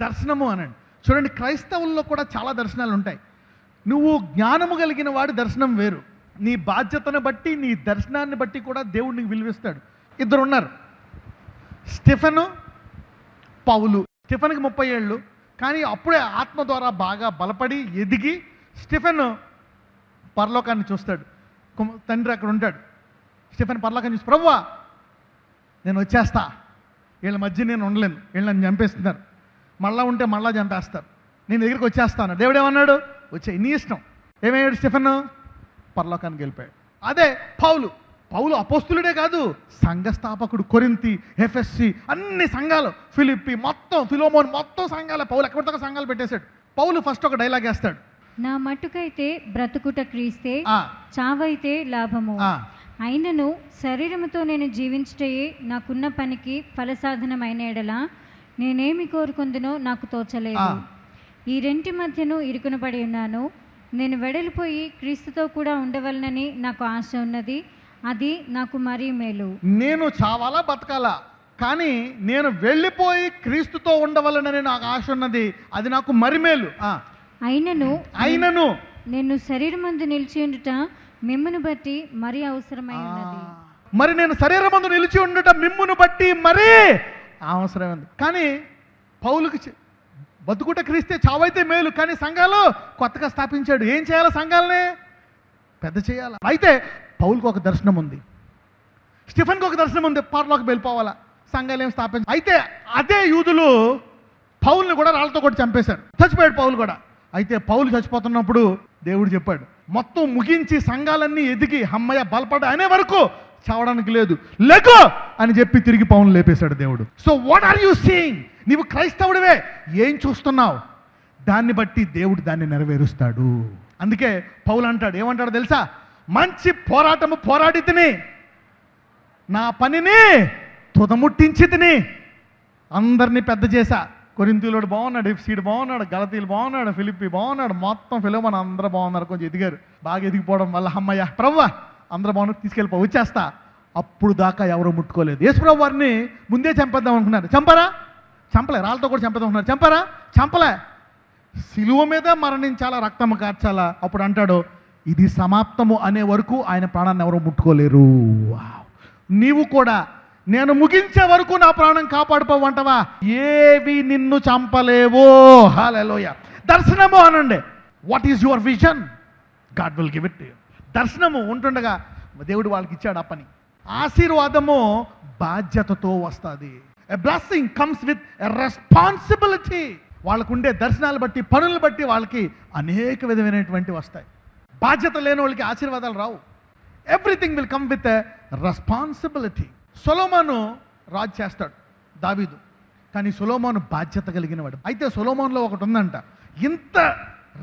దర్శనము అనండి. చూడండి, క్రైస్తవుల్లో కూడా చాలా దర్శనాలు ఉంటాయి. నువ్వు జ్ఞానము కలిగిన వాడి దర్శనం వేరు. నీ బాధ్యతను బట్టి, నీ దర్శనాన్ని బట్టి కూడా దేవుడు నీకు విలువిస్తాడు. ఇద్దరు ఉన్నారు, స్టెఫెను, పౌలు. స్టెఫెన్కి 30 ఏళ్ళు, కానీ అప్పుడే ఆత్మ ద్వారా బాగా బలపడి ఎదిగి స్టెఫెన్ పరలోకాన్ని చూస్తాడు. తండ్రి అక్కడ ఉంటాడు. స్టెఫెన్ పరలోకాన్ని చూసి, ప్రభువా నేను వచ్చేస్తా, వీళ్ళ మధ్య నేను ఉండలేను, వీళ్ళు నన్ను చంపేస్తున్నారు, మళ్ళా ఉంటే మళ్ళా చంపేస్తారు, నేను దగ్గరికి వచ్చేస్తాను. దేవుడు ఏమన్నాడు? వచ్చే, నీ ఇష్టం. ఏమయ్యాడు స్టెఫెన్? పరలోకానికి వెళ్ళిపోయాడు. అదే పౌలు అపోస్తులుడే కాదు, సంఘస్థాపకుడు. కొరింథీ, ఎఫెస్సి, అన్ని సంఘాలు, ఫిలిప్పి, మొత్తం ఫిలోమోన్, మొత్తం సంఘాలు. పౌలు ఎక్కడితో సంఘాలు పెట్టేశాడు. పౌలు ఫస్ట్ ఒక డైలాగ్ వేస్తాడు, నా మట్టుకైతే బ్రతుకుట క్రీస్తే, చావైతే లాభము. అయినను శరీరముతో నేను జీవించుటయే నాకున్న పనికి ఫలసాధనమైన ఎడల నేనేమి కోరుకుందునో నాకు తోచలేదు. ఈ రెంటి మధ్యను ఇరుకునపడి ఉన్నాను. నేను వెడలిపోయి క్రీస్తుతో కూడా ఉండవలనని నాకు ఆశ ఉన్నది. అది నాకు మరీ మేలు. నేను చావాలా బతకాలా, కానీ నేను వెళ్ళిపోయి క్రీస్తుతో ఉండవలనని నాకు ఆశ ఉన్నది, అది నాకు మరి మేలు. అయినను నేను శరీరమందు నిలిచి ఉండుట మిమ్మును బట్టి మరీ అవసరమై ఉన్నది. మరి నేను శరీరమందు నిలిచి ఉండుట మిమ్మును బట్టి మరీ అవసరమైంది. కానీ పౌలుకి బతుకుట క్రీస్తే, చావైతే మేలు. కానీ సంఘాలు కొత్తగా స్థాపించాడు. ఏం చేయాలి? సంఘాలనే పెద్ద చేయాలి. అయితే పౌలుకు ఒక దర్శనం ఉంది, స్టెఫెన్కి ఒక దర్శనం ఉంది, పరలోకి వెళ్ళిపోవాలా, సంఘాలు ఏం స్థాపించాలి. అయితే అదే యూదులు పౌల్ని కూడా రాళ్ళతో కొట్టి చంపేశారు. చచ్చిపోయాడు పౌలు కూడా. అయితే పౌలు చచ్చిపోతున్నప్పుడు దేవుడు చెప్పాడు, మొత్తం ముగించి సంఘాలన్నీ ఎదిగి అమ్మయ్య బలపడ అనే వరకు చావడానికి లేదు, లెగో అని చెప్పి తిరిగి పౌలు లేపేశాడు దేవుడు. So what are you seeing? నీవు క్రైస్తవుడివే, ఏం చూస్తున్నావు? దాన్ని బట్టి దేవుడు దాన్ని నెరవేరుస్తాడు. అందుకే పౌలు అంటాడు, ఏమంటాడు తెలుసా? మంచి పోరాటము పోరాడి తిని, నా పనిని తుదముట్టించి తిని, అందరినీ పెద్ద చేశా. కొరింథీయుడు బాగున్నాడు, ఎఫెసీయుడు బాగున్నాడు, గలతీయులు బాగున్నాడు, ఫిలిప్పి బాగున్నాడు, మొత్తం ఫిలోమోను అందరూ బాగున్నారు. కొంచెం ఎదిగారు. బాగా ఎదిగిపోవడం వల్ల అమ్మయ్య ప్రభువా అందరూ బాగున్నారు, తీసుకెళ్ళిపో, వచ్చేస్తా. అప్పుడు దాకా ఎవరు ముట్టుకోలేదు. యేసుప్రభు వారిని ముందే చంపేద్దాం అనుకున్నారు. చంపరా? చంపలే. రాళ్ళతో కూడా చంపేద్దాం అనుకున్నారు. చంపరా? చంపలే. సిలువ మీద మరణించాలా, రక్తం కార్చాలా. అప్పుడు అంటాడు, ఇది సమాప్తము అనే వరకు ఆయన ప్రాణాన్ని ఎవరు ముట్టుకోలేరు. నీవు కూడా నేను ముగించే వరకు నా ప్రాణం కాపాడుకోవంటవా? ఏవి నిన్ను చంపలేవో. హల్లెలూయా. దర్శనము అనండి. What is your vision? God will give it to you. దర్శనము ఉంటుండగా దేవుడు వాళ్ళకి ఇచ్చాడు ఆ పని. ఆశీర్వాదము బాధ్యతతో వస్తుంది. ఎ blessing comes with a responsibility. వాళ్ళకు ఉండే దర్శనాలు బట్టి, పనులు బట్టి వాళ్ళకి అనేక విధమైనటువంటి వస్తాయి. బాధ్యత లేని వాళ్ళకి ఆశీర్వాదాలు రావు. Everything will come with a responsibility. సొలొమోను రాజు చేస్తాడు, దావీదు. కానీ సొలొమోను బాధ్యత కలిగిన వాడు. అయితే సొలొమోనులో ఒకటి ఉందంట, ఇంత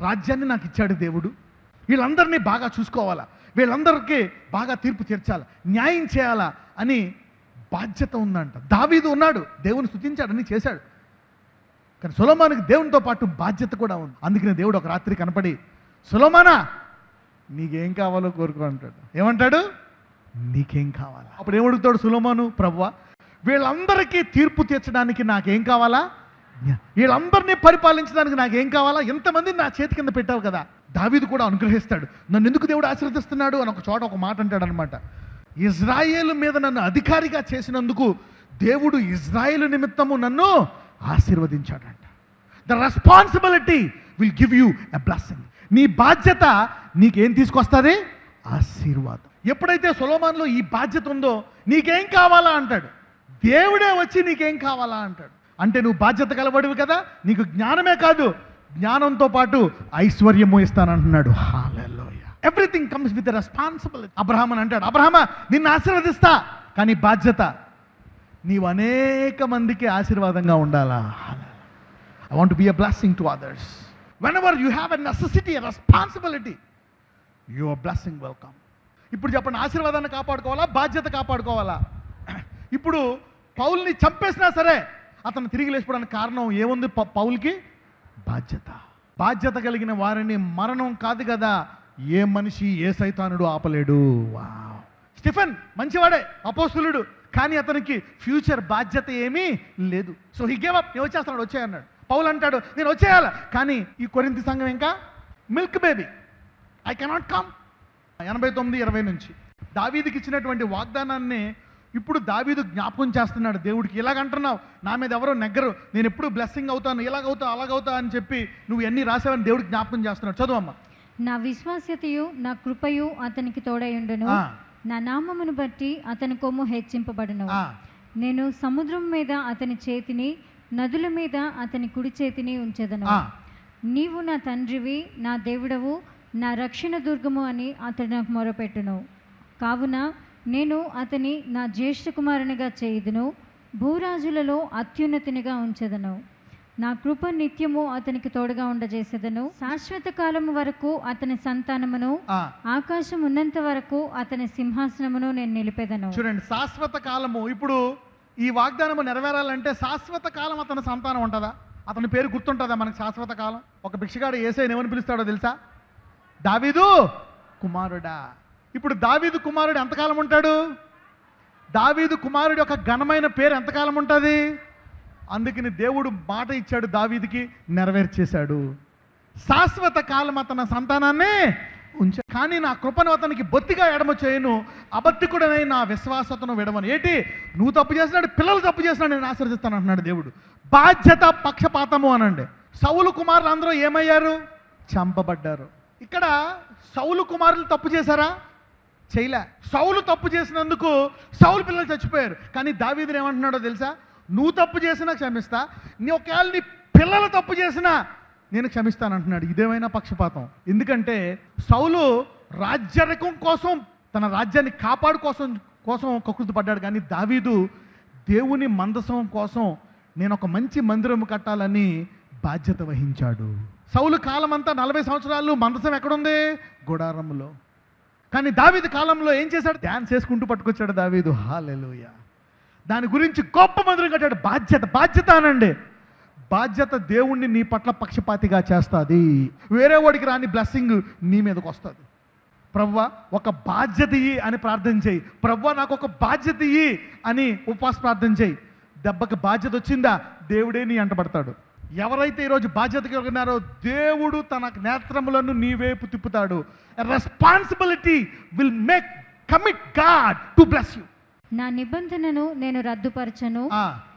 రాజ్యాన్ని నాకు ఇచ్చాడు దేవుడు, వీళ్ళందరినీ బాగా చూసుకోవాలా, వీళ్ళందరికీ బాగా తీర్పు తీర్చాలా, న్యాయం చేయాలా అని బాధ్యత ఉందంట. దావీదు ఉన్నాడు, దేవుని స్తుతించాడు, అన్ని చేశాడు. కానీ సొలొమోనుకి దేవునితో పాటు బాధ్యత కూడా ఉంది. అందుకనే దేవుడు ఒక రాత్రి కనపడి, సొలొమోనా నీకేం కావాలో కోరుకో అంటాడు. ఏమంటాడు? నీకేం కావాలా? అప్పుడు ఏమడుగుతాడు సొలొమోను? ప్రభువా వీళ్ళందరికీ తీర్పు తీర్చడానికి నాకేం కావాలా, వీళ్ళందరినీ పరిపాలించడానికి నాకేం కావాలా, ఎంతమందిని నా చేతి కింద పెట్టావు కదా. దావీదు కూడా అనుగ్రహిస్తాడు. నన్ను ఎందుకు దేవుడు ఆశీర్వదిస్తున్నాడు అని ఒక చోట ఒక మాట అంటాడు అనమాట. ఇజ్రాయేలు మీద నన్ను అధికారిగా చేసినందుకు దేవుడు ఇజ్రాయేలు నిమిత్తము నన్ను ఆశీర్వదించాడంట. The responsibility will give you a blessing. నీ బాధ్యత నీకేం తీసుకొస్తుంది? ఆశీర్వాదం. ఎప్పుడైతే సొలొమోనులో ఈ బాధ్యత ఉందో, నీకేం కావాలా అంటాడు. దేవుడే వచ్చి నీకేం కావాలా అంటాడు. అంటే నువ్వు బాధ్యత కలబడివి కదా, నీకు జ్ఞానమే కాదు, జ్ఞానంతో పాటు ఐశ్వర్యము ఇస్తానంటున్నాడు. హల్లెలూయా. Everything comes with responsibility. Abraham అంటాడు, అబ్రహామా నిన్ను ఆశీర్వదిస్తా, కానీ బాధ్యత నీవు అనేక మందికి ఆశీర్వాదంగా ఉండాలా. I want to be a blessing to others. whenever you have a necessity, a responsibility, your blessing will come. ఇప్పుడు చెప్పండి, ఆశీర్వాదాన్ని కాపాడుకోవాలా, బాధ్యత కాపాడుకోవాలా? ఇప్పుడు పౌల్ని చంపేసినా సరే అతను తిరిగి లేచిపోవడానికి కారణం ఏముంది? పౌల్కి బాధ్యత. బాధ్యత కలిగిన వారిని మరణం కాదు కదా ఏ మనిషి, ఏ సైతానుడు ఆపలేడు. స్టిఫెన్ మంచివాడే, అపోస్తులుడు, కానీ అతనికి ఫ్యూచర్ బాధ్యత ఏమీ లేదు. So he gave up. వచ్చేస్తున్నాడు, వచ్చాయన్నాడు. పౌలు అంటాడు నేను వచ్చేయాలి, కానీ ఈ కొరింథీ సంఘం ఇంకా milk baby, I cannot come. 89:20 నుంచి దావీదుకి ఇచ్చినటువంటి వాగ్దానాన్ని ఇప్పుడు దావీదు జ్ఞాపకం చేస్తున్నాడు దేవుడికి. ఇలాగంటున్నావు, నా మీద ఎవరో నెగ్గరు, నేను ఎప్పుడు బ్లెస్సింగ్ అవుతాను, ఇలాగవుతా అలాగవుతా అని చెప్పి నువ్వు ఎన్ని రాసావని దేవుడికి జ్ఞాపకం చేస్తున్నాడు. చదువమ్మ. నా విశ్వాస్యతయు నా కృపయు అతనికి తోడయుండును, నా నామమును బట్టి అతని కొమ్ము హెచ్చింపబడును. నేను సముద్రం మీద అతని చేతిని, నదుల మీద అతని కుడి చేతిని ఉంచెదను. నీవు నా తండ్రివి, నా దేవుడవు, నా రక్షణ దుర్గము అని అతడు నాకు మొరపెట్టును. కావున నేను అతని నా జ్యేష్ఠ కుమారునిగా చేయుదును, భూరాజులలో అత్యున్నతినిగా ఉంచెదను. నా కృప నిత్యము అతనికి తోడుగా ఉండజేసేదను. శాశ్వత కాలము వరకు అతని సంతానమును, ఆకాశం ఉన్నంత వరకు అతని సింహాసనమును నేను నిలిపేదను. చూడండి, శాశ్వత కాలము. ఇప్పుడు ఈ వాగ్దానము నెరవేరాలంటే శాశ్వత కాలం అతని సంతానం ఉంటుందా? అతని పేరు గుర్తుంటుందా మనకు శాశ్వత కాలం? ఒక భిక్షగాడు యేసయ్యను ఏమని పిలుస్తాడో తెలుసా? దావీదు కుమారుడా. ఇప్పుడు దావీదు కుమారుడు ఎంతకాలం ఉంటాడు? దావీదు కుమారుడు యొక్క ఘనమైన పేరు ఎంతకాలం ఉంటుంది? అందుకని దేవుడు మాట ఇచ్చాడు దావీదుకి, నెరవేర్చేశాడు. శాశ్వత కాలం అతని సంతానాన్ని ఉంచా, కానీ నా కృపను అతనికి బొత్తిగా ఎడమ చేయను, అబద్ధికుడనై నా విశ్వాసతను విడవను. ఏంటి? నువ్వు తప్పు చేసినాడు, పిల్లలు తప్పు చేసినాడు, నేను ఆశీర్వదిస్తాను అంటున్నాడు దేవుడు. బాధ్యత పక్షపాతము అనండి. సౌలు కుమారులు అందరూ ఏమయ్యారు? చంపబడ్డారు. ఇక్కడ సౌలు కుమారులు తప్పు చేశారా? చేయలే. సౌలు తప్పు చేసినందుకు సౌలు పిల్లలు చచ్చిపోయారు. కానీ దావీదుని ఏమంటున్నాడో తెలుసా? నువ్వు తప్పు చేసినా క్షమిస్తా, నీ ఒకవేళ నీ పిల్లలు తప్పు చేసినా నేను క్షమిస్తాను అంటున్నాడు. ఇదేమైనా పక్షపాతం? ఎందుకంటే సౌలు రాజ్యరకం కోసం, తన రాజ్యాన్ని కాపాడు కోసం కకృతి పడ్డాడు. కానీ దావీదు దేవుని మందసం కోసం నేను ఒక మంచి మందిరం కట్టాలని బాధ్యత వహించాడు. సౌలు కాలం అంతా 40 సంవత్సరాలు మందసం ఎక్కడుంది? గుడారంలో. కానీ దావీదు కాలంలో ఏం చేశాడు? డ్యాన్స్ చేసుకుంటూ పట్టుకొచ్చాడు దావీదు. హల్లెలూయా. దాని గురించి గొప్ప మందిరం కట్టాడు. బాధ్యత అనండి. బాధ్యత దేవుణ్ణి నీ పట్ల పక్షపాతిగా చేస్తుంది. వేరే వాడికి రాని బ్లెస్సింగ్ నీ మీదకి వస్తుంది. ప్రవ్వా ఒక బాధ్యత ఇయ్యి అని ప్రార్థన చేయి. ప్రవ్వా నాకు ఒక బాధ్యత ఇయ్యి అని ఉపవాస ప్రార్థన చేయి. దెబ్బకి బాధ్యత వచ్చిందా, దేవుడే నీ అంటబడతాడు. ఎవరైతే ఈరోజు బాధ్యత కలిగినారో దేవుడు తన నేత్రములను నీ వైపు తిప్పుతాడు. Responsibility will make commit God to bless you. నా నిబంధనను నేను రద్దుపరచను,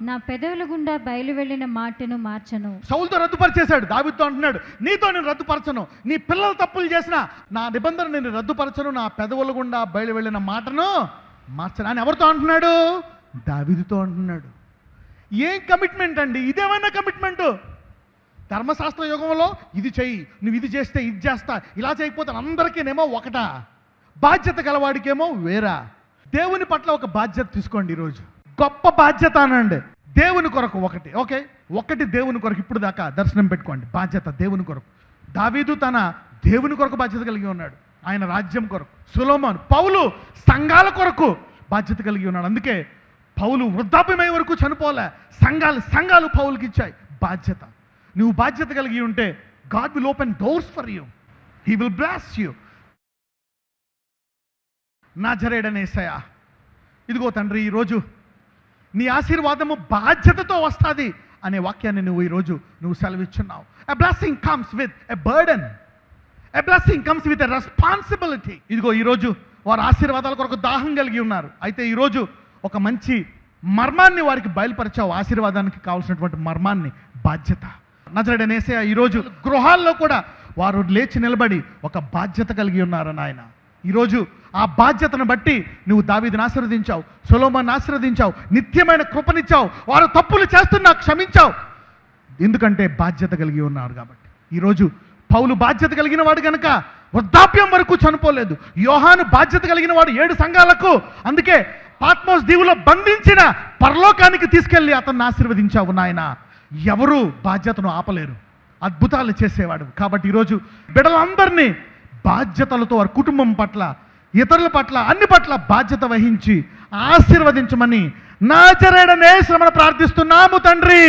నా పెదవుల గుండా బయలు వెళ్ళిన మాటను మార్చను. సౌలుతో రద్దుపరిచేశాడు. దావీదుతో అంటున్నాడు, నీతో నేను రద్దుపరచను, నీ పిల్లలు తప్పులు చేసినా నా నిబంధన నేను రద్దుపరచను, నా పెదవుల గుండా బయలు వెళ్ళిన మాటను మార్చను అని ఎవరితో అంటున్నాడు? దావీదుతో అంటున్నాడు. ఏం కమిట్మెంట్ అండి? ఇదేమైనా కమిట్మెంట్? ధర్మశాస్త్ర యుగంలో ఇది చెయ్యి, నువ్వు ఇది చేస్తే ఇది చేస్తా, ఇలా చేయకపోతే అందరికీనేమో ఒకటా, బాధ్యత గలవాడికేమో వేరా. దేవుని పట్ల ఒక బాధ్యత తీసుకోండి ఈరోజు. గొప్ప బాధ్యత అనండి. దేవుని కొరకు ఒకటి దేవుని కొరకు. ఇప్పుడు దాకా దర్శనం పెట్టుకోండి. బాధ్యత దేవుని కొరకు. దావీదు తన దేవుని కొరకు బాధ్యత కలిగి ఉన్నాడు, ఆయన రాజ్యం కొరకు. సొలొమోను, పౌలు సంఘాల కొరకు బాధ్యత కలిగి ఉన్నాడు. అందుకే పౌలు వృద్ధాప్యమయ్యే వరకు చనిపోలే. సంఘాలు పౌలుకి ఇచ్చాయి బాధ్యత. నువ్వు బాధ్యత కలిగి ఉంటే God will open doors for you, he will bless you. నజరేయుడైన యేసయ్యా, ఇదిగో తండ్రి, ఈరోజు నీ ఆశీర్వాదము బాధ్యతతో వస్తుంది అనే వాక్యాన్ని నువ్వు సెలవిచ్చున్నావు. A blessing comes with a burden, a blessing comes with a responsibility. ఇదిగో ఈరోజు వారు ఆశీర్వాదాల కొరకు దాహం కలిగి ఉన్నారు. అయితే ఈరోజు ఒక మంచి మర్మాన్ని వారికి బయలుపరిచావు. ఆశీర్వాదానికి కావాల్సినటువంటి మర్మాన్ని, బాధ్యత. నజరేయుడైన యేసయ్యా, ఈరోజు గృహాల్లో కూడా వారు లేచి నిలబడి ఒక బాధ్యత కలిగి ఉన్నారు నాయన. ఈరోజు ఆ బాధ్యతను బట్టి నువ్వు దావీదుని ఆశీర్వదించావు, సొలొమోనుని ఆశీర్వదించావు, నిత్యమైన కృపనిచ్చావు. వారు తప్పులు చేస్తున్నా క్షమించావు, ఎందుకంటే బాధ్యత కలిగి ఉన్నారు కాబట్టి. ఈరోజు పౌలు బాధ్యత కలిగిన వాడు కనుక వృద్ధాప్యం వరకు చనిపోలేదు. యోహాను బాధ్యత కలిగిన వాడు 7 సంఘాలకు, అందుకే పాత్మోస్ దీవులో బంధించిన పరలోకానికి తీసుకెళ్ళి అతన్ని ఆశీర్వదించావు నాయన. ఎవరు బాధ్యతను ఆపలేరు, అద్భుతాలు చేసేవాడు. కాబట్టి ఈరోజు బిడ్డలందరినీ బాధ్యతలతో వారి కుటుంబం పట్ల, ఇతరుల పట్ల, అన్ని పట్ల బాధ్యత వహించి ఆశీర్వదించమని నజరేయుడైన యేసునామమున ప్రార్థిస్తున్నాము తండ్రి.